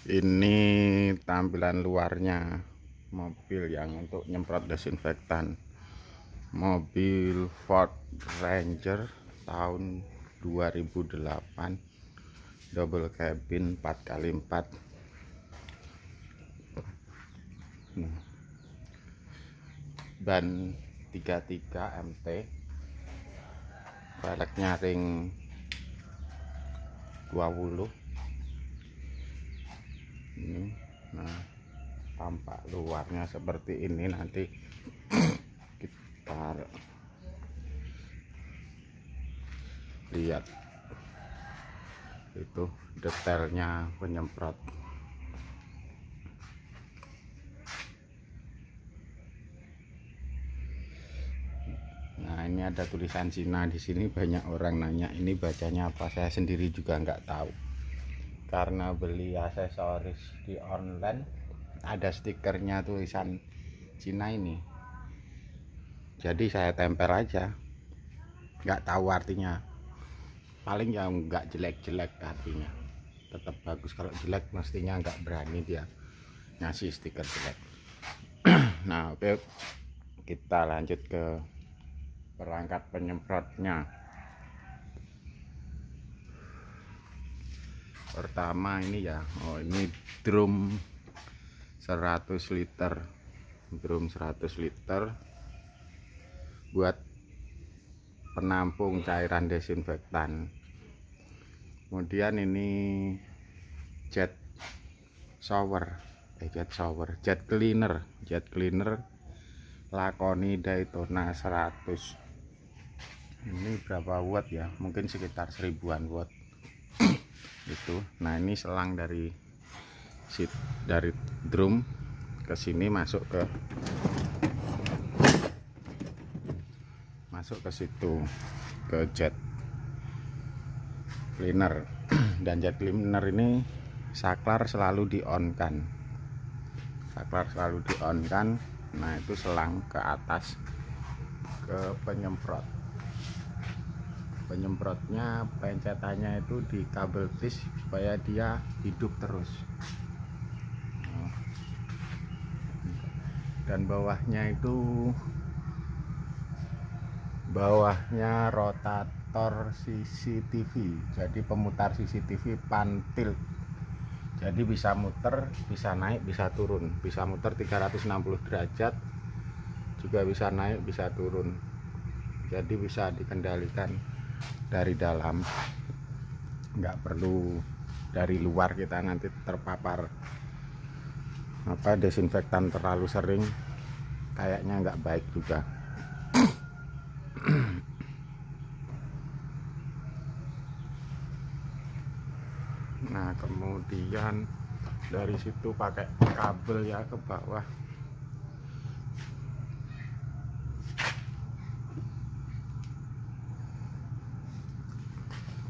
Ini tampilan luarnya mobil yang untuk nyemprot desinfektan, mobil Ford Ranger tahun 2008, double cabin 4x4. Ban 33 MT, velgnya ring 20 ini. Nah, tampak luarnya seperti ini. Nanti kita lihat itu detailnya penyemprot. Nah, ini ada tulisan Cina di sini. Banyak orang nanya ini bacanya apa, saya sendiri juga nggak tahu. Karena beli aksesoris di online ada stikernya tulisan Cina ini, jadi saya tempel aja, nggak tahu artinya. Paling yang nggak jelek-jelek artinya, tetap bagus. Kalau jelek mestinya nggak berani dia ngasih stiker jelek. Nah, oke, kita lanjut ke perangkat penyemprotnya. Pertama ini ya, ini drum 100 liter, drum 100 liter buat penampung cairan desinfektan. Kemudian ini jet cleaner Lakoni Daytona 100. Ini berapa watt ya, mungkin sekitar 1000-an watt itu. Nah, ini selang dari drum ke sini, masuk ke situ, ke jet cleaner. Dan jet cleaner ini saklar selalu di on kan, nah itu selang ke atas ke penyemprotnya. Pencetannya itu di kabel tis supaya dia hidup terus. Dan bawahnya rotator CCTV, jadi pemutar CCTV pantil. Jadi bisa muter, bisa naik, bisa turun, bisa muter 360 derajat, juga bisa naik, bisa turun. Jadi bisa dikendalikan dari dalam, nggak perlu dari luar kita nanti terpapar desinfektan terlalu sering, kayaknya nggak baik juga. Nah, kemudian dari situ pakai kabel ya ke bawah.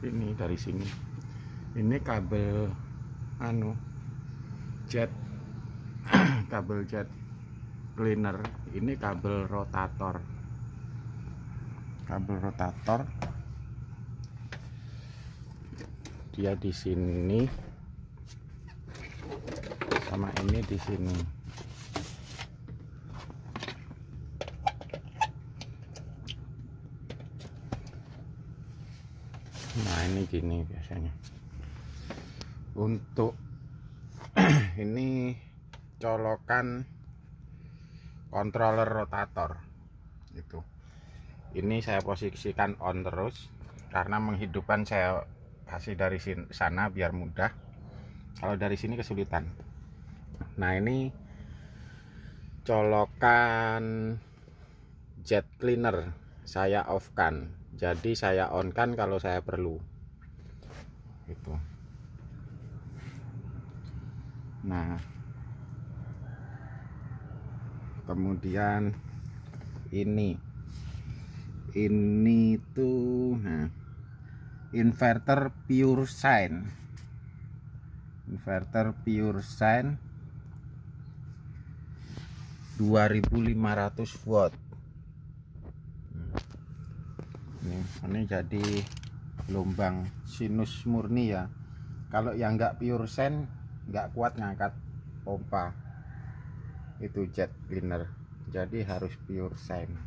Ini dari sini, ini kabel jet kabel jet cleaner. Ini kabel rotator dia di sini, sama ini di sini. Nah, ini gini biasanya untuk ini colokan controller rotator itu. Ini saya posisikan on terus karena menghidupkan saya kasih dari sana biar mudah. Kalau dari sini kesulitan. Nah, ini colokan jet cleaner saya off kan, jadi saya on kan kalau saya perlu itu. Nah, kemudian ini tuh, nah, inverter pure sine 2500 watt. Ini jadi gelombang sinus murni ya. Kalau yang enggak pure sine nggak kuat ngangkat pompa itu jet cleaner, jadi harus pure sine.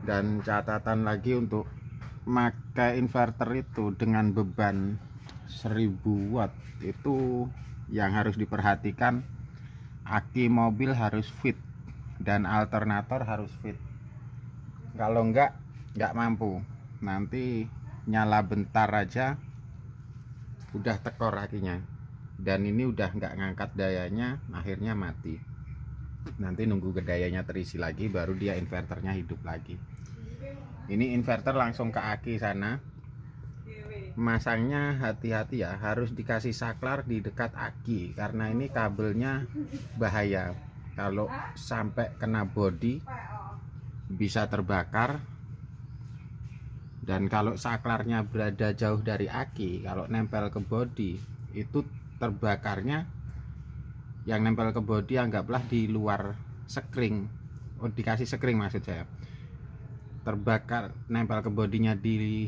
Dan catatan lagi untuk pakai inverter itu dengan beban 1000 watt itu yang harus diperhatikan, aki mobil harus fit dan alternator harus fit. Kalau nggak mampu, nanti nyala bentar aja udah tekor akinya, dan ini udah nggak ngangkat dayanya, akhirnya mati. Nanti nunggu dayanya terisi lagi baru dia inverternya hidup lagi. Ini inverter langsung ke aki sana. Masangnya hati-hati ya, harus dikasih saklar di dekat aki karena ini kabelnya bahaya. Kalau sampai kena bodi bisa terbakar. Dan kalau saklarnya berada jauh dari aki, kalau nempel ke bodi itu terbakarnya, yang nempel ke bodi anggaplah di luar sekring, dikasih sekring maksud saya, terbakar nempel ke bodinya di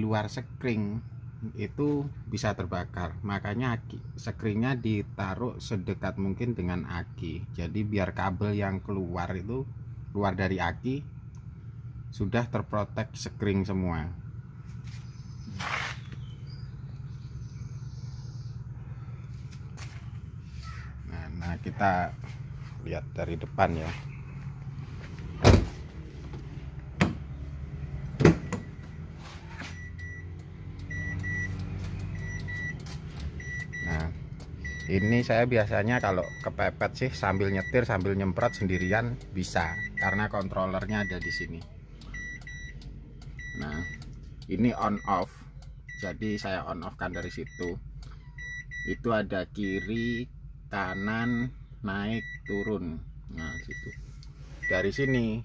luar sekring itu bisa terbakar. Makanya sekringnya ditaruh sedekat mungkin dengan aki, jadi biar kabel yang keluar dari aki sudah terprotek sekring semua. Nah, kita lihat dari depan ya. Nah, ini saya biasanya kalau kepepet sih sambil nyetir sambil nyemprot sendirian bisa, karena kontrolernya ada di sini. Nah, ini on off, jadi saya on off kan dari situ. Itu ada kiri, kanan, naik, turun. Nah, situ. Dari sini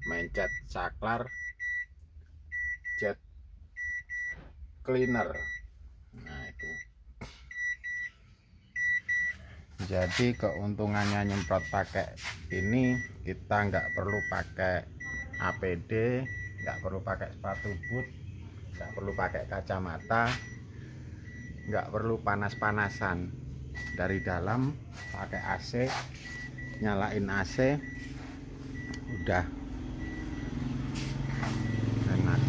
mencet saklar jet cleaner. Nah, itu. Jadi keuntungannya nyemprot pakai ini, kita nggak perlu pakai APD, nggak perlu pakai sepatu boot, nggak perlu pakai kacamata, nggak perlu panas-panasan. Dari dalam pakai AC, nyalain AC, udah enak.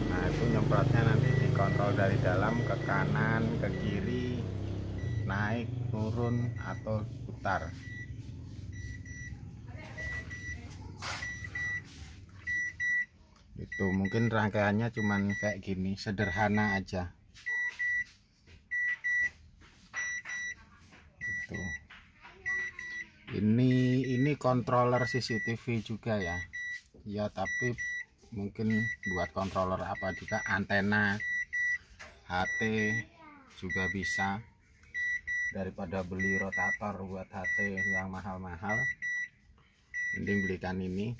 Nah, itu nyemprotnya nanti dikontrol dari dalam ke kanan, ke kiri, naik, turun, atau putar. Itu mungkin rangkaiannya cuman kayak gini, sederhana aja. Itu. Ini controller CCTV juga ya. Ya, tapi mungkin buat controller apa juga, antena HT juga bisa. Daripada beli rotator buat HT yang mahal-mahal, mending belikan ini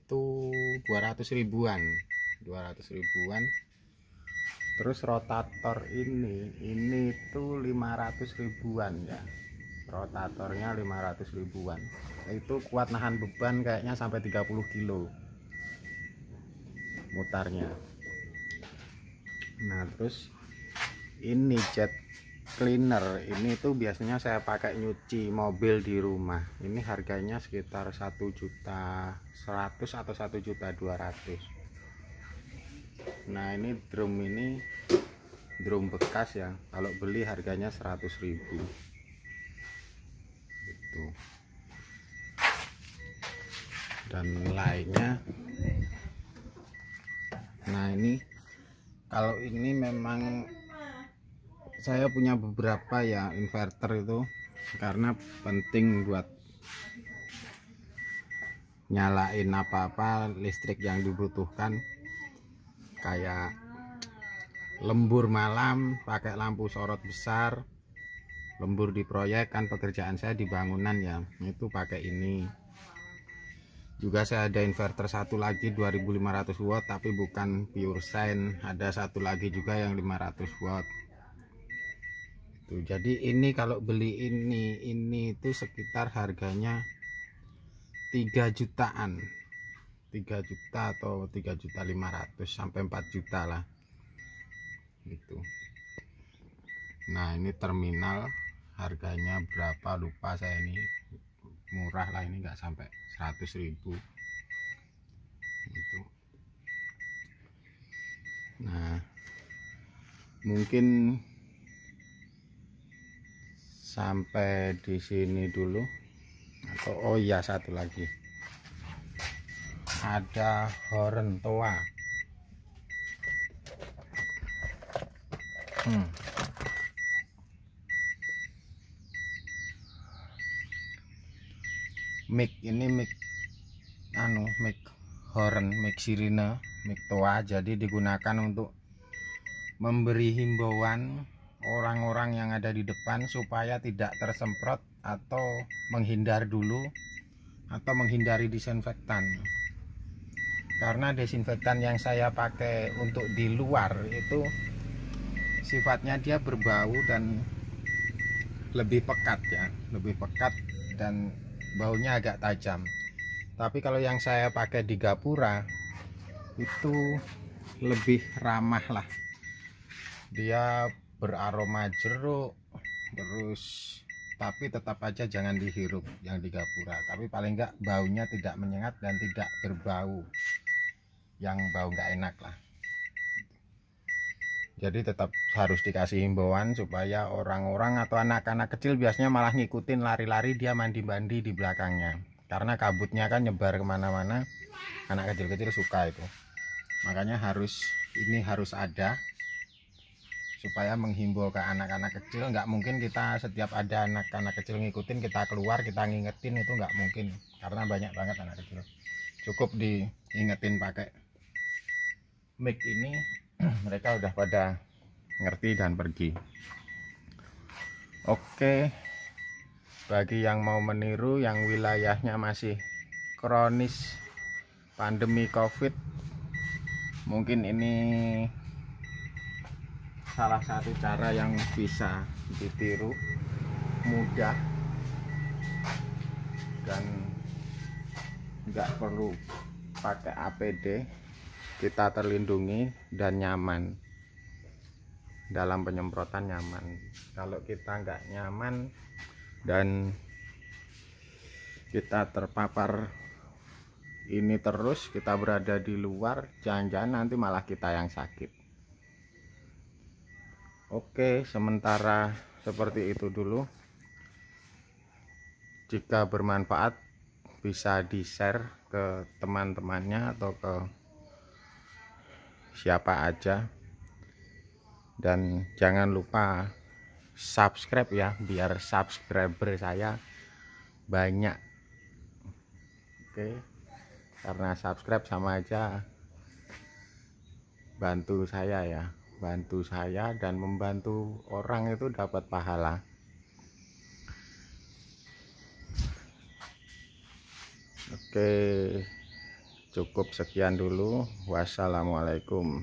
tuh 200 ribuan. Terus rotator ini tuh 500 ribuan ya, rotatornya 500 ribuan. Itu kuat nahan beban kayaknya sampai 30 kilo mutarnya. Nah, terus ini jet cleaner ini tuh biasanya saya pakai nyuci mobil di rumah. Ini harganya sekitar 1.100.000 atau 1.200.000. Nah, ini drum bekas ya, kalau beli harganya 100.000 itu. Dan lainnya, nah ini kalau ini memang saya punya beberapa ya inverter itu, karena penting buat nyalain apa-apa listrik yang dibutuhkan, kayak lembur malam pakai lampu sorot besar, lembur di proyek, kan pekerjaan saya di bangunan ya, itu pakai ini. Juga saya ada inverter satu lagi 2500 watt tapi bukan pure sine, ada satu lagi juga yang 500 watt. Jadi ini kalau beli ini itu sekitar harganya 3 jutaan, 3 juta atau 3.500.000 sampai 4 juta lah. Nah ini terminal, harganya berapa lupa saya, ini murah lah, ini nggak sampai 100.000 itu. Nah mungkin sampai di sini dulu, atau oh iya satu lagi, ada horen toa. Mic ini mic mic horn, mic sirine, mic toa, jadi digunakan untuk memberi himbauan orang-orang yang ada di depan supaya tidak tersemprot atau menghindar dulu atau menghindari disinfektan. Karena desinfektan yang saya pakai untuk di luar itu sifatnya dia berbau dan lebih pekat ya, lebih pekat dan baunya agak tajam. Tapi kalau yang saya pakai di gapura itu lebih ramah lah, dia beraroma jeruk terus, tapi tetap aja jangan dihirup yang di gapura, tapi paling enggak baunya tidak menyengat dan tidak berbau yang bau nggak enak lah. Jadi tetap harus dikasih himbauan supaya orang-orang atau anak-anak kecil biasanya malah ngikutin lari-lari, dia mandi-mandi di belakangnya, karena kabutnya kan nyebar kemana-mana, anak kecil-kecil suka itu. Makanya ini harus ada supaya menghimbau ke anak-anak kecil. Nggak mungkin kita setiap ada anak-anak kecil ngikutin kita keluar kita ngingetin, itu nggak mungkin karena banyak banget anak kecil. Cukup diingetin pakai mic ini, mereka udah pada ngerti dan pergi. Oke, bagi yang mau meniru yang wilayahnya masih kronis pandemi COVID, mungkin ini salah satu cara yang bisa ditiru, mudah dan nggak perlu pakai APD, kita terlindungi dan nyaman dalam penyemprotan, nyaman. Kalau kita nggak nyaman dan kita terpapar ini terus, kita berada di luar, jangan-jangan nanti malah kita yang sakit. Oke, sementara seperti itu dulu. Jika bermanfaat bisa di-share ke teman-temannya atau ke siapa aja, dan jangan lupa subscribe ya, biar subscriber saya banyak. Oke, karena subscribe sama aja bantu saya ya, bantu saya dan membantu orang itu dapat pahala. Oke, cukup sekian dulu. Wassalamualaikum.